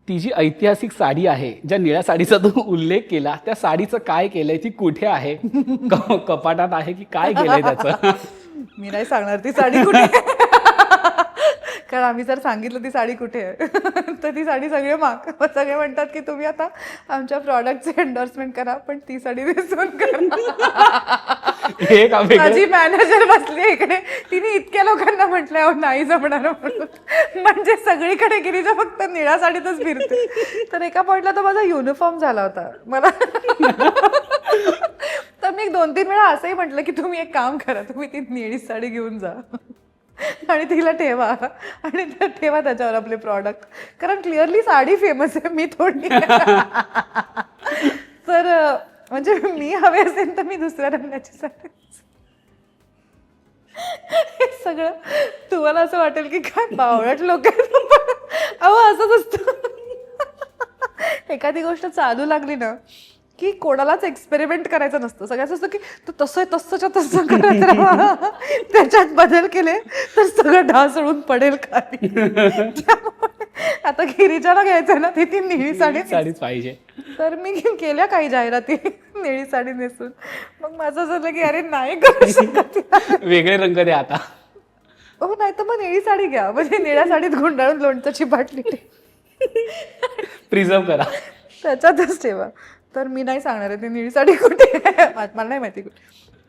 ती जी ऐतिहासिक साडी आहे, ज्या निळ्या साडीचा तू उल्लेख केला, त्या साडीचं काय केलंय, ती कुठे आहे? कपाटात आहे की काय केलंय त्याचं? मी नाही सांगणार ती साडी कुठे आहे. कारण आम्ही जर सांगितलं ती साडी कुठे आहे तर ती साडी सगळे म्हणतात की तुम्ही आता आमच्या प्रॉडक्टचे एंडोर्समेंट करा, पण ती साडी नेसून करा. हे का वेगळं? माझी मॅनेजर बसली इकडे, तिने इतक्या लोकांना म्हटलंय अहो नाही जमणार म्हणून, म्हणजे सगळीकडे गिरीजा फक्त निळ्या साडीतच फिरते. तर एका पॉइंटला तो माझा युनिफॉर्म झाला होता मला. तर मी 2-3 वेळा असंही म्हटलं की तुम्ही एक काम करा, तुम्ही ती निळी साडी घेऊन जा आणि तिला ठेवा आणि ठेवा त्याच्यावर आपले प्रॉडक्ट, कारण क्लिअरली साडी फेमस आहे, मी थोडी. तर म्हणजे मी हवे असेल तर मी दुसऱ्या रंगाची साडी. हे सगळं तुम्हाला असं वाटेल की काय बावळट लोक आहेत. अहो असंच असतं, एखादी गोष्ट चालू लागली ना की कोणालाच एक्सपेरिमेंट करायचं नसतं. सगळ्याच असतं की तू तसं आहे तसंच्या तसं करत राहा, त्याच्यात बदल केले तर सगळं ढासळून पडेल खाली. त्यामुळे आता गिरीजाला घ्यायचं ना, ती निळी साडीच पाहिजे. तर मी केल्या काही जाहिराती निळी साडी नेसून. मग माझं असं झालं की अरे नाही करू शकत, वेगळे रंग द्या आता. हो नाही तर मग निळी साडी घ्या, म्हणजे निळ्या साडीत गुंडाळून लोणच्याची बाटली प्रिझर्व करा, त्याच्यातच ठेवा. तर मी नाही सांगणार आहे ती निळी साडी कुठे आहे, मला नाही माहिती कुठे,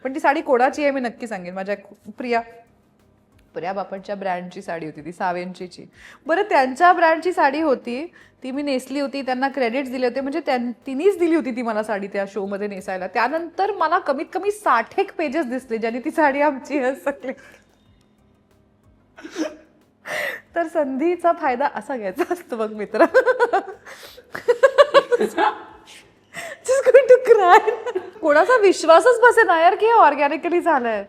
पण ती साडी कोणाची आहे मी नक्की सांगेन. माझ्या प्रिया बापटच्या ब्रँडची साडी होती ती, सावेंचीची. बरं त्यांच्या ब्रँडची साडी होती, ती मी नेसली होती, त्यांना क्रेडिट्स दिले होते, म्हणजे तिनेच दिली होती ती मला साडी त्या शोमध्ये नेसायला. त्यानंतर मला कमीत कमी 60 पेजेस दिसले ज्यांनी ती साडी आमची सगळे. तर संधीचा फायदा असा घ्यायचा असतो बघ मित्र. Just going to cry. कोणाचा विश्वासच बसेना यार की हे ऑर्गॅनिकली झालंय.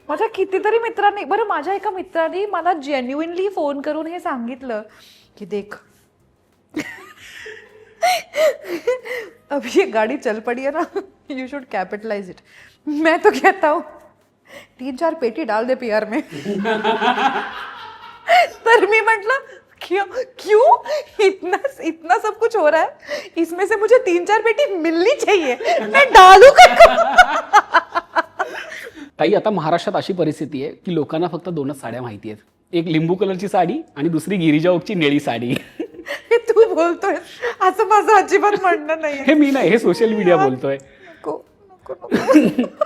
माझ्या कितीतरी मित्रांनी, बरं माझ्या एका मित्राने मला जेन्युइनली फोन करून हे सांगितलं की देख अभी ये गाड़ी चल पड़ी है ना, यू शुड कैपिटलाइज इट. मैं तो कहता हूँ 3-4 पेटी डाल दे पीआर में. तर मी म्हटलं क्यों इतना सब कुछ हो रहा है, इसमें से मुझे 3-4 पेटी मिलनी चाहिए, मैं डालू का? ताई, आता महाराष्ट्रात अशी परिस्थिती आहे की लोकांना फक्त 2च साड्या माहिती आहेत. एक लिंबू कलरची साडी आणि दुसरी गिरिजा ओकची निळी साडी. हे तू बोलतोय असं माझं अजिबात म्हणणं नाही. हे मी नाही, हे सोशल मीडिया बोलतोय. नको नको नको.